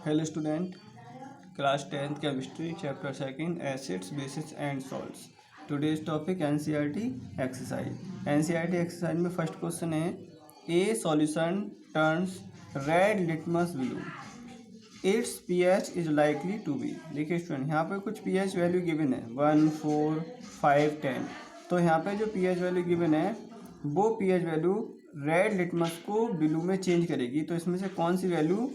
Hello student, class 10th chemistry chapter 2 acids, bases and salts. Today's topic NCERT exercise. NCERT exercise में first question है A solution turns red litmus blue. Its pH is likely to be. देखिए student यहाँ पे कुछ pH value given है 1, 4, 5, 10. तो यहाँ पे जो pH वैल्यू गिवन है वो pH वैल्यू रेड लिटमस को ब्लू में चेंज करेगी। तो इसमें से कौन सी वैल्यू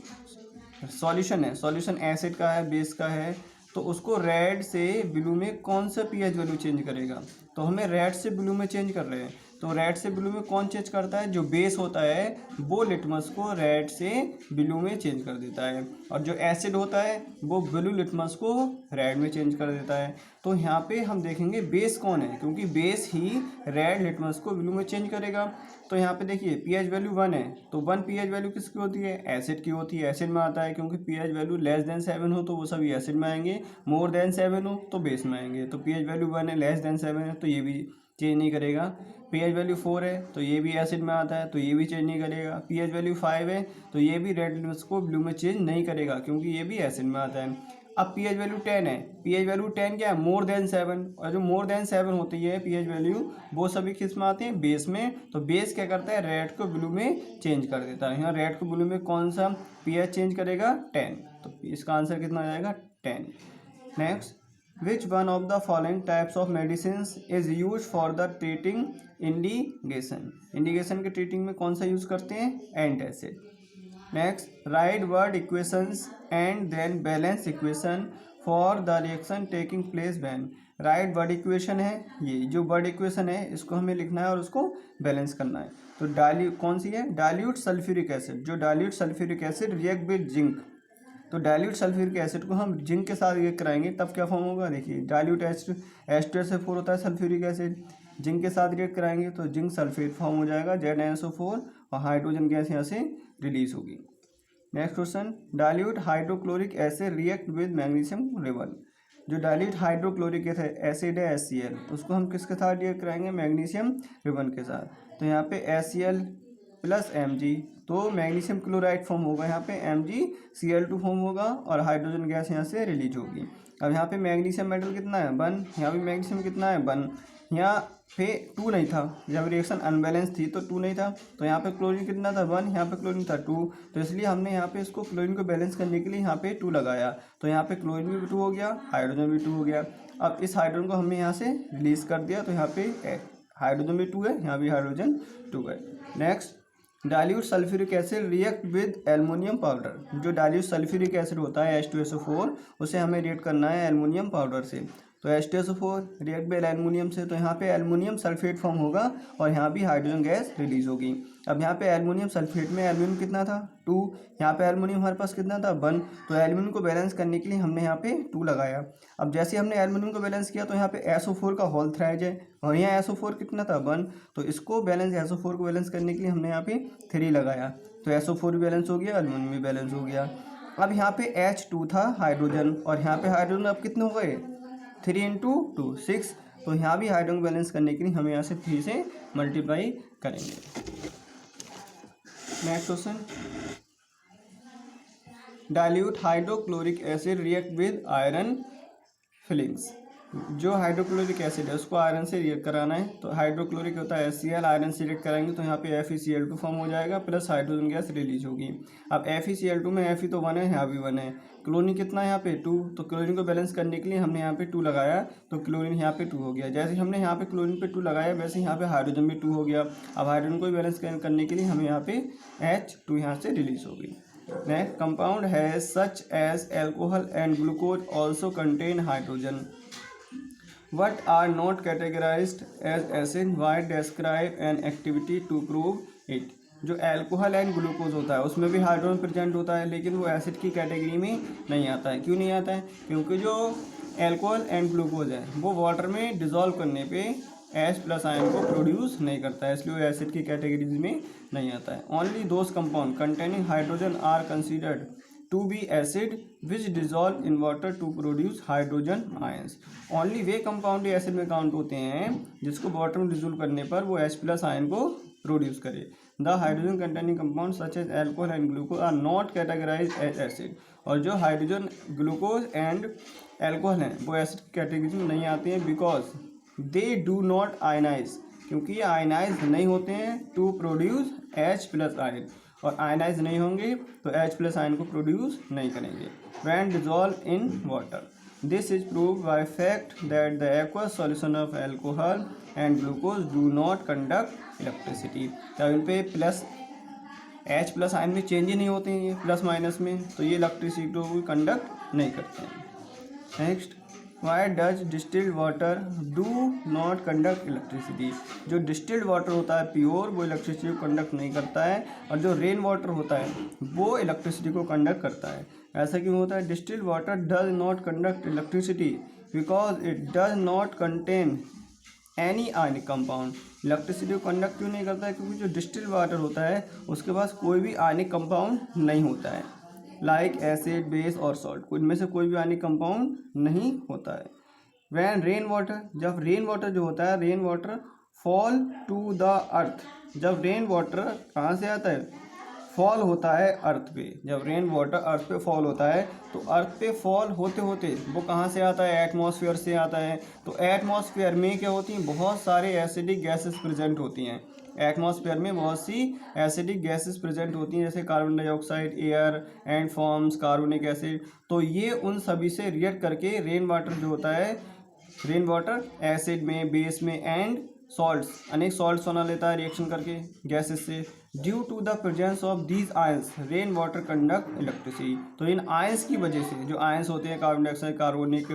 सॉल्यूशन है, सॉल्यूशन एसिड का है, बेस का है, तो उसको रेड से ब्लू में कौन सा पीएच वैल्यू चेंज करेगा। तो हमें रेड से ब्लू में चेंज कर रहे हैं, तो रेड से ब्लू में कौन चेंज करता है, जो बेस होता है वो लिटमस को रेड से ब्लू में चेंज कर देता है, और जो एसिड होता है वो ब्लू लिटमस को रेड में चेंज कर देता है। तो यहाँ पे हम देखेंगे बेस कौन है, क्योंकि बेस ही रेड लिटमस को ब्लू में चेंज करेगा। तो यहाँ पे देखिए पीएच वैल्यू 1 है, तो 1 पीएच वैल्यू किसकी होती है, एसिड की होती है, एसिड में आता है, क्योंकि पीएच वैल्यू लेस देन 7 हो तो वो सभी एसिड में आएंगे, मोर देन 7 हो तो बेस में आएंगे। तो पीएच वैल्यू 1 है, लेस देन 7 है तो ये भी चेंज नहीं करेगा। पीएच वैल्यू 4 है तो ये भी एसिड में आता है तो ये भी चेंज नहीं करेगा। पीएच वैल्यू 5 है तो ये भी रेड लिटमस को ब्लू में चेंज नहीं करेगा, क्योंकि ये भी एसिड में आता है। अब पीएच वैल्यू 10 है, पीएच वैल्यू 10 क्या है, मोर देन 7, और जो मोर देन 7 होती है पीएच वैल्यू वो सभी किस में आते हैं, बेस में। तो बेस क्या करता है, रेड को ब्लू में चेंज कर देता है। यहाँ रेड को ब्लू में कौन सा पीएच चेंज करेगा, 10। तो इसका आंसर कितना आ जाएगा, 10। Next, which one of the following types of medicine is use for the treating indigestion. Indigestion के ट्रीटिंग में कौन सा यूज करते हैं, antacid. Next, write word equations and then balance equation for the reaction taking place when. Write word equation है, ये जो word equation है इसको हमें लिखना है और उसको बैलेंस करना है। तो कौन सी है, डाइल्यूट सल्फ्यूरिक एसिड। जो dilute sulphuric acid react with zinc, तो डाइल्यूट सल्फ्यूरिक एसिड को हम जिंक के साथ रिएक्ट कराएंगे तब क्या फॉर्म होगा, देखिए डाइल्यूट H2SO4 होता है सल्फ्यूरिक एसिड, जिंक के साथ रिएक्ट कराएंगे तो जिंक सल्फेट फॉर्म हो जाएगा ZnSO4, और हाइड्रोजन गैस यहाँ से रिलीज होगी। Next question, dilute hydrochloric acid react with magnesium ribbon. जो डाइल्यूट हाइड्रोक्लोरिक एसिड है HCl, उसको हम किसके साथ रिएक्ट कराएंगे, मैग्नीशियम रिबन के साथ। तो यहाँ पे HCl प्लस Mg, तो मैग्नीशियम क्लोराइड फॉर्म होगा, यहाँ पे MgCl2 फॉर्म होगा और हाइड्रोजन गैस यहाँ से रिलीज होगी। अब यहाँ पे मैग्नीशियम मेटल कितना है, 1, यहाँ पे मैग्नीशियम कितना है, 1, यहाँ पे 2 नहीं था, जब रिएक्शन अनबैलेंस थी तो 2 नहीं था, तो यहाँ पे क्लोरीन कितना था, 1, यहाँ पे क्लोरीन था 2, तो इसलिए हमने यहाँ पे इसको क्लोरीन को बैलेंस करने के लिए यहाँ पे 2 लगाया, तो यहाँ पे क्लोरीन भी 2 हो गया, हाइड्रोजन भी 2 हो गया। अब इस हाइड्रोजन को हमने यहाँ से रिलीज कर दिया, तो यहाँ पे हाइड्रोजन भी 2 है, यहाँ भी हाइड्रोजन 2 है। Next, dilute sulphuric acid react with aluminium powder. जो डाइल्यूट सल्फ्यूरिक एसिड होता है H2SO4, उसे हमें रिएक्ट करना है एल्युमिनियम पाउडर से। तो H2SO4 रिएक्ट विद एल्युमिनियम से, तो यहाँ पे एल्युमिनियम सल्फेट फॉर्म होगा और यहाँ भी हाइड्रोजन गैस रिलीज होगी। अब यहाँ पे एल्युमिनियम सल्फेट में एल्युमिनियम कितना था, 2, यहाँ पे एल्युमिनियम हमारे पास कितना था, 1, तो एल्युमिनियम को बैलेंस करने के लिए हमने यहाँ पे 2 लगाया। अब जैसे हमने एल्युमिनियम को बैलेंस किया तो यहाँ पे SO4 का होल थ्राइज है, और यहाँ SO4 कितना था, 1, तो इसको बैलेंस SO4 को बैलेंस करने के लिए हमने यहाँ पे 3 लगाया, तो SO4 भी बैलेंस हो गया, एल्युमिनियम भी बैलेंस हो गया। अब यहाँ पे H2 था हाइड्रोजन, और यहाँ पे हाइड्रोजन अब कितने हो गए, 3 × 2 6, तो यहाँ भी हाइड्रोजन बैलेंस करने के लिए हम यहाँ से 3 से मल्टीप्लाई करेंगे। Next question, dilute hydrochloric acid react with iron filings. जो हाइड्रोक्लोरिक एसिड है उसको आयरन से रिएक्ट कराना है, तो हाइड्रोक्लोरिक होता है HCl, आयरन से रिएक्ट कराएंगे तो यहाँ पे FeCl2 फॉर्म हो जाएगा, प्लस हाइड्रोजन गैस रिलीज होगी। अब FeCl2 में Fe तो 1 है, यहाँ भी 1 है, क्लोरीन कितना है यहाँ पे 2, तो क्लोरीन को बैलेंस करने के लिए हमने यहाँ पे 2 लगाया, तो क्लोरीन यहाँ पे 2 हो गया। जैसे हमने यहाँ पे क्लोरीन पे 2 लगाया वैसे यहाँ पे हाइड्रोजन भी 2 हो गया। अब हाइड्रोजन को बैलेंस करने के लिए हमें यहाँ पे H2 यहाँ से रिलीज होगी। नेक्स्ट, कंपाउंड है such as alcohol and glucose also contain hydrogen, what are not categorized as acid, why describe an activity to prove it। जो अल्कोहल एंड ग्लूकोज होता है उसमें भी हाइड्रोजन प्रेजेंट होता है, लेकिन वो एसिड की कैटेगरी में नहीं आता है। क्यों नहीं आता है, क्योंकि जो अल्कोहल एंड ग्लूकोज है वो वाटर में डिजोल्व करने पे H+ आयन को प्रोड्यूस नहीं करता है, इसलिए वो एसिड की कैटेगरीज में नहीं आता है। Only those compound containing hydrogen are considered to be acid which dissolve in water to produce hydrogen ions. Only वे कंपाउंड एसिड में काउंट होते हैं जिसको वाटर में डिजोल्व करने पर वो H+ आयन को प्रोड्यूस करे। The hydrogen containing compound such as alcohol and glucose are not categorize as acid. और जो हाइड्रोजन, ग्लूकोज एंड एल्कोहल हैं वो एसिड कैटेगरी में नहीं आते हैं because they do not ionize, क्योंकि ये आयनाइज नहीं होते हैं टू प्रोड्यूस H+ आयन, और आयनाइज नहीं होंगे तो H+ आयन को प्रोड्यूस नहीं करेंगे when dissolve in water. This is proved by fact that the aqueous solution of alcohol and glucose do not conduct electricity। तब इन पे प्लस H+ आयन में चेंज ही नहीं होते हैं ये प्लस माइनस में, तो ये इलेक्ट्रिसिटी को कंडक्ट नहीं करते हैं। Next, why does distilled water do not conduct electricity. जो डिस्टिल्ड वाटर होता है प्योर वो इलेक्ट्रिसिटी को कंडक्ट नहीं करता है, और जो रेन वाटर होता है वो इलेक्ट्रिसिटी को कंडक्ट करता है। ऐसा क्यों होता है? Distilled water does not conduct electricity because it does not contain any ionic compound. Electricity को कंडक्ट क्यों नहीं करता है? क्योंकि जो डिस्टिल्ड वाटर होता है उसके पास कोई भी आयनिक कंपाउंड नहीं होता है, लाइक एसिड, बेस और सॉल्ट, इनमें से कोई भी आयनिक कंपाउंड नहीं होता है। वैन रेन वाटर, जब रेन वाटर जो होता है, rain water fall to the earth, जब रेन वाटर कहाँ से आता है? फॉल होता है अर्थ पे। जब रेन वाटर अर्थ पे फॉल होता है तो अर्थ पे फॉल होते होते वो कहाँ से आता है? एटमॉस्फेयर से आता है। तो एटमॉस्फेयर में क्या होती हैं? बहुत सारे एसिडिक गैसेस प्रेजेंट होती हैं। एटमॉस्फेयर में बहुत सी एसिडिक गैसेस प्रेजेंट होती हैं, जैसे carbon dioxide, air and forms, carbonic acid. तो ये उन सभी से रिएक्ट करके रेन वाटर जो होता है, रेन वाटर एसिड में, बेस में एंड सॉल्ट्स, अनेक सॉल्ट्स बना लेता है रिएक्शन करके गैसेस से। Due to the presence of these ions rain water conduct electricity. तो इन आयंस की वजह से, जो आयंस होते हैं कार्बन डाइऑक्साइड, कार्बोनिक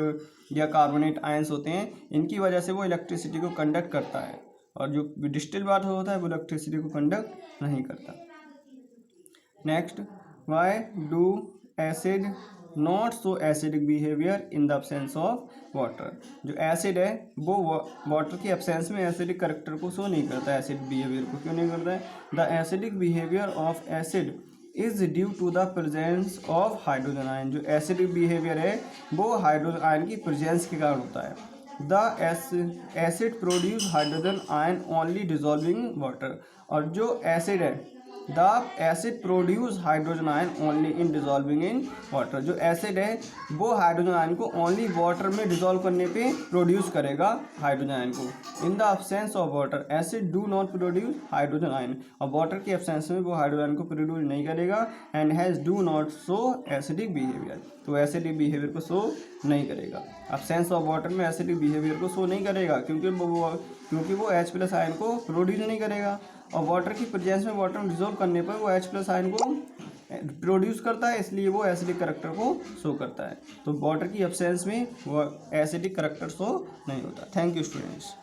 या कार्बोनेट आयंस होते हैं, इनकी वजह से वो इलेक्ट्रिसिटी को कंडक्ट करता है, और जो डिस्टिल्ड वाटर होता है वो इलेक्ट्रिसिटी को कंडक्ट नहीं करता। Next, why do acid not so acidic behaviour in the absence of water. जो एसिड है वो वाटर की एब्सेंस में एसिडिक करेक्टर को शो नहीं करता है, एसिड बिहेवियर को क्यों नहीं करता है? The acidic behaviour of acid is due to the presence of hydrogen ion. जो एसिडिक बिहेवियर है वो हाइड्रोजन आयन की प्रेजेंस के कारण होता है। The acid produce hydrogen ion only dissolving water. और जो एसिड है, the acid produce hydrogen ion only in dissolving in water. जो एसिड है वो हाइड्रोजन आयन को ओनली वाटर में डिजॉल्व करने पे प्रोड्यूस करेगा हाइड्रोजन आयन को। In the absence of water acid do not produce hydrogen ion. और वाटर के एब्सेंस में वो हाइड्रोजन आयन को प्रोड्यूस नहीं करेगा and has do not show acidic behaviour. तो एसिडिक बिहेवियर को शो नहीं करेगा। एब्सेंस ऑफ वाटर में एसिडिक बिहेवियर को शो नहीं करेगा क्योंकि वो H+ आयन को प्रोड्यूस नहीं करेगा, और वाटर की प्रेजेंस में वाटर में डिजोल्व करने पर वो H+ आयन को प्रोड्यूस करता है, इसलिए वो एसिडिक करैक्टर को शो करता है। तो वाटर की एब्सेंस में वो एसिडिक करैक्टर शो नहीं होता। Thank you students.